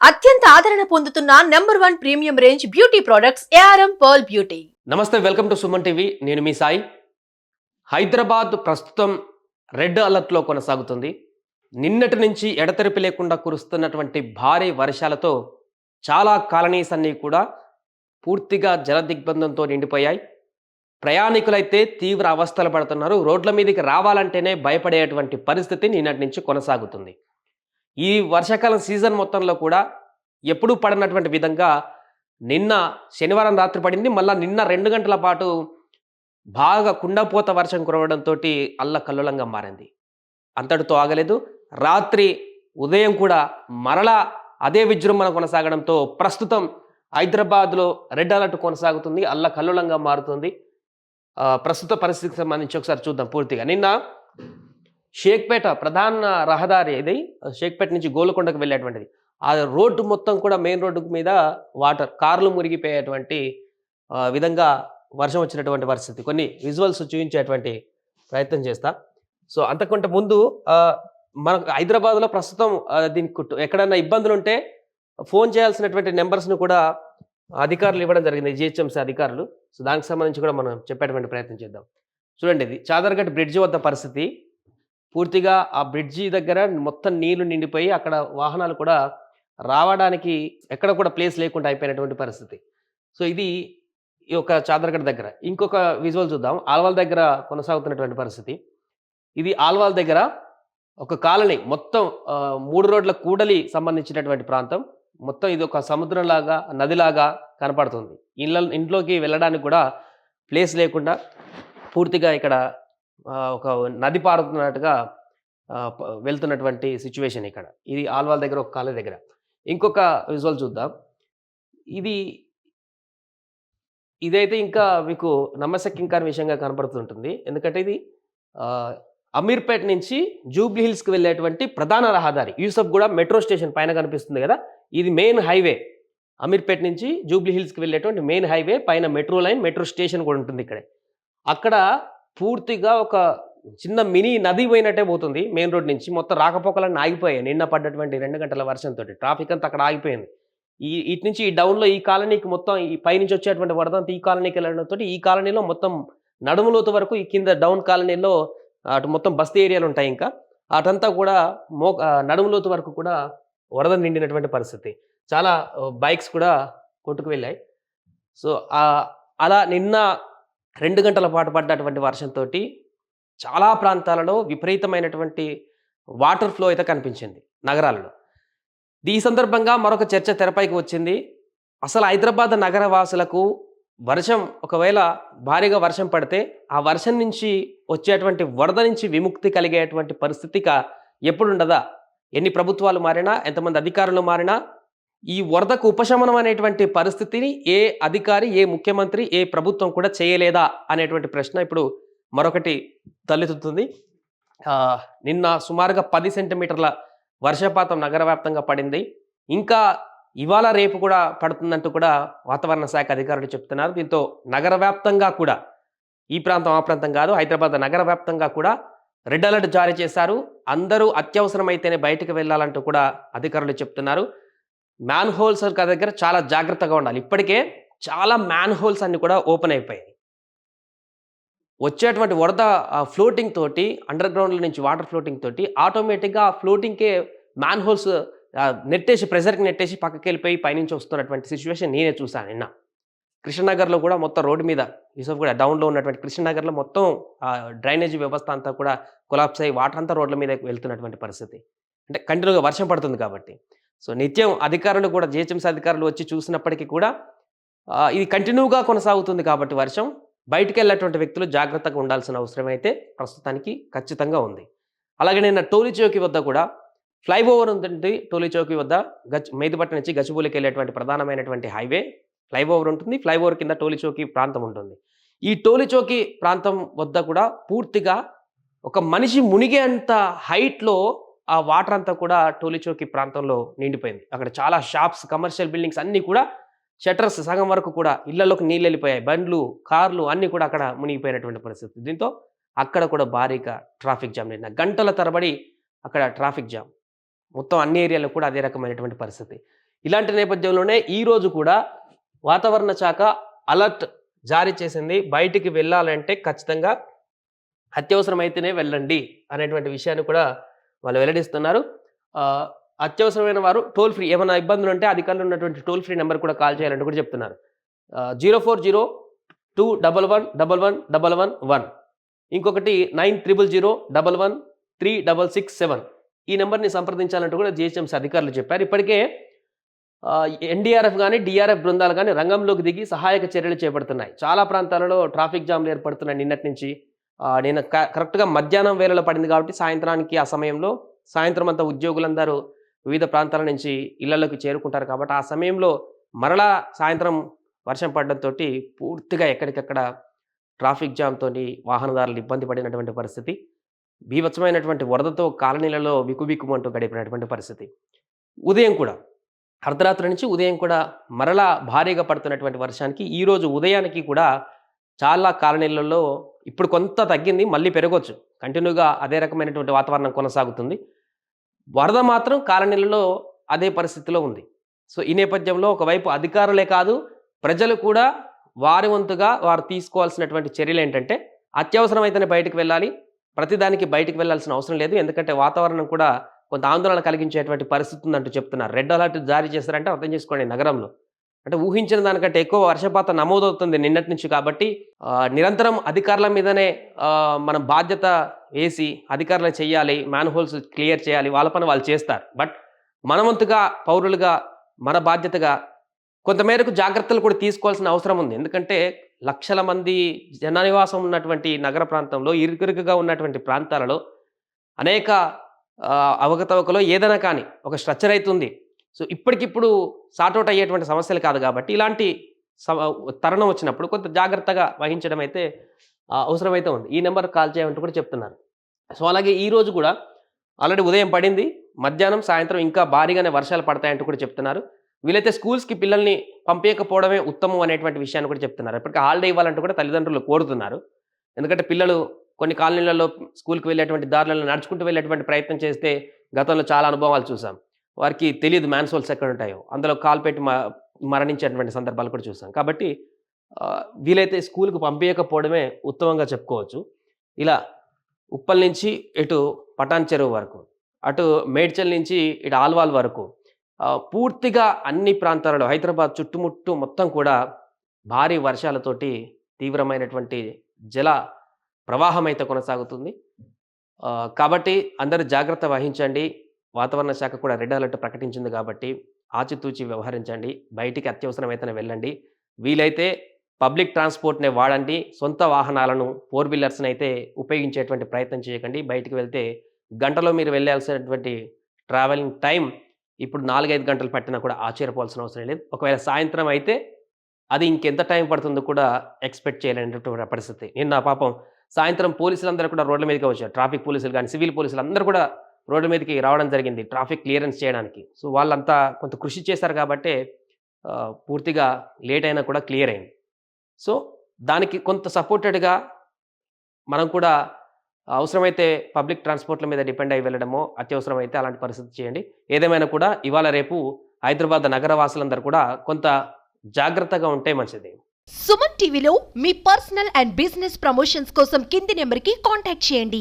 అత్యంత ఆదరణ పొందుతున్న #1 premium range beauty products ARM pearl beauty. నమస్తే, వెల్కమ్ టు సుమన్ టీవీ. నేను మీ సాయి. హైదరాబాద్ ప్రస్తుతం రెడ్ అలర్ట్లో కొనసాగుతుంది. నిన్నటి నుంచి ఎడతెరిపి లేకుండా కురుస్తున్నటువంటి భారీ వర్షాలతో చాలా కాలనీస్ అన్నీ కూడా పూర్తిగా జలదిగ్బంధంతో నిండిపోయాయి. ప్రయాణికులైతే తీవ్ర అవస్థలు పడుతున్నారు. రోడ్ల మీదకి రావాలంటేనే భయపడేటువంటి పరిస్థితి నిన్నటి నుంచి కొనసాగుతుంది. ఈ వర్షాకాలం సీజన్ మొత్తంలో కూడా ఎప్పుడూ పడినటువంటి విధంగా నిన్న శనివారం రాత్రి పడింది. మళ్ళా నిన్న 2 గంటల పాటు బాగా కుండపోత వర్షం కురవడంతో అల్లకల్లోలంగా మారింది. అంతటితో ఆగలేదు. రాత్రి ఉదయం కూడా మరలా అదే విజృంభణ కొనసాగడంతో ప్రస్తుతం హైదరాబాద్లో రెడ్ అలర్ట్ కొనసాగుతుంది. అల్లకల్లోలంగా మారుతుంది. ప్రస్తుత పరిస్థితికి సంబంధించి ఒకసారి చూద్దాం పూర్తిగా. నిన్న షేక్పేట ప్రధాన రహదారి ఇది షేక్పేట నుంచి గోల్కొండకు వెళ్ళేటువంటిది. ఆ రోడ్డు మొత్తం కూడా మెయిన్ రోడ్డు మీద వాటర్ కార్లు మురిగిపోయేటువంటి విధంగా వర్షం వచ్చినటువంటి పరిస్థితి. కొన్ని విజువల్స్ చూపించేటువంటి ప్రయత్నం చేస్తా. సో అంతకంటే ముందు మనకు హైదరాబాద్లో ప్రస్తుతం దీనికి ఎక్కడన్నా ఇబ్బందులు ఉంటే ఫోన్ చేయాల్సినటువంటి నెంబర్స్ను కూడా అధికారులు ఇవ్వడం జరిగింది, జిహెచ్ఎంసీ అధికారులు. సో దానికి సంబంధించి కూడా మనం చెప్పేటువంటి ప్రయత్నం చేద్దాం. చూడండి, ఇది చాదర్ఘట్ బ్రిడ్జి వద్ద పరిస్థితి. పూర్తిగా ఆ బ్రిడ్జి దగ్గర మొత్తం నీళ్లు నిండిపోయి అక్కడ వాహనాలు కూడా రావడానికి ఎక్కడ కూడా ప్లేస్ లేకుండా అయిపోయినటువంటి పరిస్థితి. సో ఇది ఈ యొక్క చాదర్ఘట్ దగ్గర. ఇంకొక విజువల్ చూద్దాం. ఆల్వాల్ దగ్గర కొనసాగుతున్నటువంటి పరిస్థితి. ఇది ఆల్వాల్ దగ్గర ఒక కాలనీ మొత్తం 3 రోడ్ల కూడలి సంబంధించినటువంటి ప్రాంతం. మొత్తం ఇది ఒక సముద్రంలాగా నదిలాగా కనపడుతుంది. ఇంట్లోకి వెళ్ళడానికి కూడా ప్లేస్ లేకుండా పూర్తిగా ఇక్కడ ఒక నది పారుతున్నట్టుగా వెళ్తున్నటువంటి సిచ్యువేషన్ ఇక్కడ. ఇది ఆల్వాల్ దగ్గర ఒక కాలనీ దగ్గర. ఇంకొక విజువల్ చూద్దాం. ఇదైతే ఇంకా మీకు నమ్మశక్యంకాని విషయంగా కనపడుతుంటుంది. ఎందుకంటే ఇది అమీర్పేట నుంచి జూబ్లీ హిల్స్కి వెళ్ళేటువంటి ప్రధాన రహదారి. యూసఫ్గూడ మెట్రో స్టేషన్ పైన కనిపిస్తుంది కదా, ఇది మెయిన్ హైవే. అమీర్పేట నుంచి జూబ్లీ హిల్స్కి వెళ్ళేటువంటి మెయిన్ హైవే పైన మెట్రో లైన్, మెట్రో స్టేషన్ కూడా ఉంటుంది ఇక్కడే. అక్కడ పూర్తిగా ఒక చిన్న మినీ నది పోయినట్టే పోతుంది. మెయిన్ రోడ్ నుంచి మొత్తం రాకపోకలన్నీ ఆగిపోయాయి. నిన్న పడ్డటువంటి 2 గంటల వర్షంతో ట్రాఫిక్ అంతా అక్కడ ఆగిపోయింది. ఇటు నుంచి ఈ డౌన్లో ఈ కాలనీకి మొత్తం ఈ పైనుంచి వచ్చేటువంటి వరదంతా ఈ కాలనీకి వెళ్ళడంతో ఈ కాలనీలో మొత్తం నడుములోతు వరకు ఈ కింద డౌన్ కాలనీలో అటు మొత్తం బస్తీ ఏరియాలు ఉంటాయి. ఇంకా అటంతా కూడా నడుములోతు వరకు కూడా వరద నిండినటువంటి పరిస్థితి. చాలా బైక్స్ కూడా కొట్టుకు వెళ్ళాయి. సో అలా నిన్న 2 గంటల పాటు పడ్డటువంటి వర్షంతో చాలా ప్రాంతాలలో విపరీతమైనటువంటి వాటర్ ఫ్లో అయితే కనిపించింది నగరాలలో. ఈ సందర్భంగా మరొక చర్చ తెరపైకి వచ్చింది. అసలు హైదరాబాద్ నగర వాసులకు వర్షం ఒకవేళ భారీగా వర్షం పడితే ఆ వర్షం నుంచి వచ్చేటువంటి వరద నుంచి విముక్తి కలిగేటువంటి పరిస్థితిగా ఎప్పుడు ఉండదా? ఎన్ని ప్రభుత్వాలు మారినా, ఎంతమంది అధికారులు మారినా ఈ వరదకు ఉపశమనం అనేటువంటి పరిస్థితిని ఏ అధికారి, ఏ ముఖ్యమంత్రి, ఏ ప్రభుత్వం కూడా చేయలేదా అనేటువంటి ప్రశ్న ఇప్పుడు మరొకటి తలెత్తుతుంది. నిన్న సుమారుగా 10 సెంటీమీటర్ల వర్షపాతం నగర వ్యాప్తంగా పడింది. ఇంకా ఇవాళ రేపు కూడా పడుతుందంటూ కూడా వాతావరణ శాఖ అధికారులు చెప్తున్నారు. దీంతో నగర వ్యాప్తంగా కూడా ఈ ప్రాంతం ఆ ప్రాంతం కాదు, హైదరాబాద్ నగర వ్యాప్తంగా కూడా రెడ్ అలర్ట్ జారీ చేశారు. అందరూ అత్యవసరమైతేనే బయటకు వెళ్ళాలంటూ కూడా అధికారులు చెప్తున్నారు. మ్యాన్ హోల్స్ దగ్గర చాలా జాగ్రత్తగా ఉండాలి. ఇప్పటికే చాలా మ్యాన్ హోల్స్ అన్ని కూడా ఓపెన్ అయిపోయాయి. వచ్చేటువంటి వరద ఫ్లోటింగ్ తోటి, అండర్ గ్రౌండ్ల నుంచి వాటర్ ఫ్లోటింగ్ తోటి ఆటోమేటిక్గా ఆ ఫ్లోటింగ్కే మ్యాన్ హోల్స్ నెట్టేసి, ప్రెజర్కి నెట్టేసి పక్కకి వెళ్ళిపోయి పైనుంచి వస్తున్నటువంటి సిచ్యువేషన్ నేనే చూశాను నిన్న. కృష్ణనగర్లో కూడా మొత్తం రోడ్డు మీద యూసఫ్ కూడా డౌన్లో ఉన్నటువంటి కృష్ణనగర్లో మొత్తం డ్రైనేజీ వ్యవస్థ అంతా కూడా కొలాప్స్ అయ్యి వాటర్ అంతా రోడ్ల మీద వెళ్తున్నటువంటి పరిస్థితి. అంటే కంటిన్యూగా వర్షం పడుతుంది కాబట్టి. సో నిత్యం అధికారులు కూడా, జిహెచ్ఎంసీ అధికారులు వచ్చి చూసినప్పటికీ కూడా ఇది కంటిన్యూగా కొనసాగుతుంది కాబట్టి వర్షం బయటికి వెళ్ళేటువంటి వ్యక్తులు జాగ్రత్తగా ఉండాల్సిన అవసరం అయితే ప్రస్తుతానికి ఖచ్చితంగా ఉంది. అలాగే నిన్న టోలీ చౌకీ వద్ద కూడా ఫ్లైఓవర్ ఉంటుంది. టోలీ చౌకీ వద్ద మేదిపట్ట నుంచి గచ్చిబౌలికి వెళ్ళేటువంటి ప్రధానమైనటువంటి హైవే ఫ్లైఓవర్ ఉంటుంది. ఫ్లైఓవర్ కింద టోలీ చౌకీ ప్రాంతం ఉంటుంది. ఈ టోలీ చౌకీ ప్రాంతం వద్ద కూడా పూర్తిగా ఒక మనిషి మునిగేంత హైట్లో ఆ వాటర్ అంతా కూడా టోలీ చౌకీ ప్రాంతంలో నిండిపోయింది. అక్కడ చాలా షాప్స్, కమర్షియల్ బిల్డింగ్స్ అన్నీ కూడా షట్టర్స్ సగం వరకు కూడా ఇళ్లలోకి నీళ్ళు వెళ్ళిపోయాయి. బండ్లు, కార్లు అన్నీ కూడా అక్కడ మునిగిపోయినటువంటి పరిస్థితి. దీంతో అక్కడ కూడా భారీగా ట్రాఫిక్ జామ్ నిన్న గంటల తరబడి అక్కడ ట్రాఫిక్ జామ్. మొత్తం అన్ని ఏరియాలో కూడా అదే రకమైనటువంటి పరిస్థితి. ఇలాంటి నేపథ్యంలోనే ఈరోజు కూడా వాతావరణ శాఖ అలర్ట్ జారీ చేసింది. బయటికి వెళ్ళాలంటే ఖచ్చితంగా అత్యవసరమైతేనే వెళ్ళండి అనేటువంటి విషయాన్ని కూడా వాళ్ళు వెల్లడిస్తున్నారు. అత్యవసరమైన వారు టోల్ ఫ్రీ ఏమైనా ఇబ్బందులు ఉంటే అధికారులు ఉన్నటువంటి టోల్ ఫ్రీ నెంబర్ కూడా కాల్ చేయాలంటూ కూడా చెప్తున్నారు. 040-211-1111, ఇంకొకటి 9001113667 ఈ నెంబర్ని సంప్రదించాలంటూ కూడా జిహెచ్ఎంసీ అధికారులు చెప్పారు. ఇప్పటికే ఎన్డీఆర్ఎఫ్ కానీ డిఆర్ఎఫ్ బృందాలు కానీ రంగంలోకి దిగి సహాయక చర్యలు చేపడుతున్నాయి. చాలా ప్రాంతాలలో ట్రాఫిక్ జామ్లు ఏర్పడుతున్నాయి నిన్నటి నుంచి. నేను కరెక్ట్గా మధ్యాహ్నం వేళలో పడింది కాబట్టి సాయంత్రానికి ఆ సమయంలో సాయంత్రం అంతా ఉద్యోగులందరూ వివిధ ప్రాంతాల నుంచి ఇళ్లలోకి చేరుకుంటారు కాబట్టి ఆ సమయంలో మరలా సాయంత్రం వర్షం పడడంతో పూర్తిగా ఎక్కడికక్కడ ట్రాఫిక్ జామ్తో వాహనదారులు ఇబ్బంది పడినటువంటి పరిస్థితి. బీభత్సమైనటువంటి వరదతో కాలనీలలో బిక్కుబిక్కుమంటూ గడిపినటువంటి పరిస్థితి. ఉదయం కూడా అర్ధరాత్రి నుంచి ఉదయం కూడా మరలా భారీగా పడుతున్నటువంటి వర్షానికి ఈరోజు ఉదయానికి కూడా చాలా కాలనీలలో ఇప్పుడు కొంత తగ్గింది, మళ్ళీ పెరగవచ్చు. కంటిన్యూగా అదే రకమైనటువంటి వాతావరణం కొనసాగుతుంది. వరద మాత్రం కాలనీలలో అదే పరిస్థితిలో ఉంది. సో ఈ నేపథ్యంలో ఒకవైపు అధికారులే కాదు ప్రజలు కూడా వారి వంతుగా వారు తీసుకోవాల్సినటువంటి చర్యలు ఏంటంటే అత్యవసరమైతేనే బయటకు వెళ్ళాలి, ప్రతిదానికి బయటకు వెళ్ళాల్సిన అవసరం లేదు. ఎందుకంటే వాతావరణం కూడా కొంత ఆందోళన కలిగించేటువంటి పరిస్థితి ఉందంటూ చెప్తున్నారు. రెడ్ అలర్ట్ జారీ చేశారంటే అర్థం చేసుకోండి, నగరంలో అంటే ఊహించిన దానికంటే ఎక్కువ వర్షపాతం నమోదవుతుంది నిన్నటి నుంచి. కాబట్టి నిరంతరం అధికారుల మీదనే మనం బాధ్యత వేసి అధికారులు చేయాలి, మ్యాన్ హోల్స్ క్లియర్ చేయాలి, వాళ్ళ పని వాళ్ళు చేస్తారు. బట్ మనవంతుగా పౌరులుగా మన బాధ్యతగా కొంతమేరకు జాగ్రత్తలు కూడా తీసుకోవాల్సిన అవసరం ఉంది. ఎందుకంటే లక్షల మంది జననివాసం ఉన్నటువంటి నగర ప్రాంతంలో ఇరుకిరుకుగా ఉన్నటువంటి ప్రాంతాలలో అనేక అవకతవకలో ఏదైనా కానీ ఒక స్ట్రక్చర్ అవుతుంది. సో ఇప్పటికిప్పుడు సార్ట్అవుట్ అయ్యేటువంటి సమస్యలు కాదు కాబట్టి ఇలాంటి తరుణం వచ్చినప్పుడు కొంత జాగ్రత్తగా వహించడం అయితే అవసరమైతే ఉంది. ఈ నెంబర్ కాల్ చేయమంటూ కూడా చెప్తున్నారు. సో అలాగే ఈరోజు కూడా ఆల్రెడీ ఉదయం పడింది, మధ్యాహ్నం సాయంత్రం ఇంకా భారీగానే వర్షాలు పడతాయంటూ కూడా చెప్తున్నారు. వీలైతే స్కూల్స్కి పిల్లల్ని పంపించకపోవడమే ఉత్తమం అనేటువంటి విషయాన్ని కూడా చెప్తున్నారు. ఇప్పటికీ హాలిడే ఇవ్వాలంటూ కూడా తల్లిదండ్రులు కోరుతున్నారు. ఎందుకంటే పిల్లలు కొన్ని కాలనీలలో స్కూల్కి వెళ్ళేటువంటి దారులలో నడుచుకుంటూ వెళ్ళేటువంటి ప్రయత్నం చేస్తే గతంలో చాలా అనుభవాలు చూసాం. వారికి తెలియదు మ్యాన్ హోల్స్ ఎక్కడ ఉంటాయో, అందులో కాలు పెట్టి మరణించేటువంటి సందర్భాలు కూడా చూసాం. కాబట్టి వీలైతే స్కూల్కి పంపించకపోవడమే ఉత్తమంగా చెప్పుకోవచ్చు. ఇలా ఉప్పల్ నుంచి ఇటు పటాన్ చెరువు వరకు, అటు మేడ్చల్ నుంచి ఇటు ఆల్వాల్ వరకు పూర్తిగా అన్ని ప్రాంతాలలో హైదరాబాద్ చుట్టుముట్టు మొత్తం కూడా భారీ వర్షాలతోటి తీవ్రమైనటువంటి జల ప్రవాహం అయితే కొనసాగుతుంది. కాబట్టి అందరూ జాగ్రత్త వహించండి. వాతావరణ శాఖ కూడా రెడ్ అలర్ట్ ప్రకటించింది కాబట్టి ఆచితూచి వ్యవహరించండి. బయటికి అత్యవసరమైతేనే వెళ్ళండి. వీలైతే పబ్లిక్ ట్రాన్స్పోర్ట్నే వాడండి. సొంత వాహనాలను 4 వీలర్స్ని అయితే ఉపయోగించేటువంటి ప్రయత్నం చేయకండి. బయటికి వెళ్తే గంటలో మీరు వెళ్ళాల్సినటువంటి ట్రావెలింగ్ టైం ఇప్పుడు 4-5 గంటలు పట్టినా కూడా ఆశ్చర్యపోవాల్సిన అవసరం లేదు. ఒకవేళ సాయంత్రం అయితే అది ఇంకెంత టైం పడుతుందో కూడా ఎక్స్పెక్ట్ చేయలేనటువంటి పరిస్థితి. నిన్న పాపం సాయంత్రం పోలీసులందరూ కూడా రోడ్ల మీదకి వచ్చారు. ట్రాఫిక్ పోలీసులు కానీ సివిల్ పోలీసులు అందరూ కూడా రోడ్ల మీదకి రావడం జరిగింది ట్రాఫిక్ క్లియరెన్స్ చేయడానికి. సో వాళ్ళంతా కొంత కృషి చేశారు కాబట్టి పూర్తిగా లేట్ అయినా కూడా క్లియర్ అయింది. సో దానికి కొంత సపోర్టెడ్గా మనం కూడా అవసరమైతే పబ్లిక్ ట్రాన్స్పోర్ట్ల మీద డిపెండ్ అయ్యి వెళ్ళడమో, అత్యవసరమైతే అలాంటి పరిస్థితి చేయండి. ఏదేమైనా కూడా ఇవాళ రేపు హైదరాబాద్ నగర వాసులందరూ కూడా కొంత జాగ్రత్తగా ఉంటే మంచిది. సుమన్ టీవీలో మీ పర్సనల్ అండ్ బిజినెస్ ప్రమోషన్స్ కోసం కింది నెంబర్కి కాంటాక్ట్ చేయండి.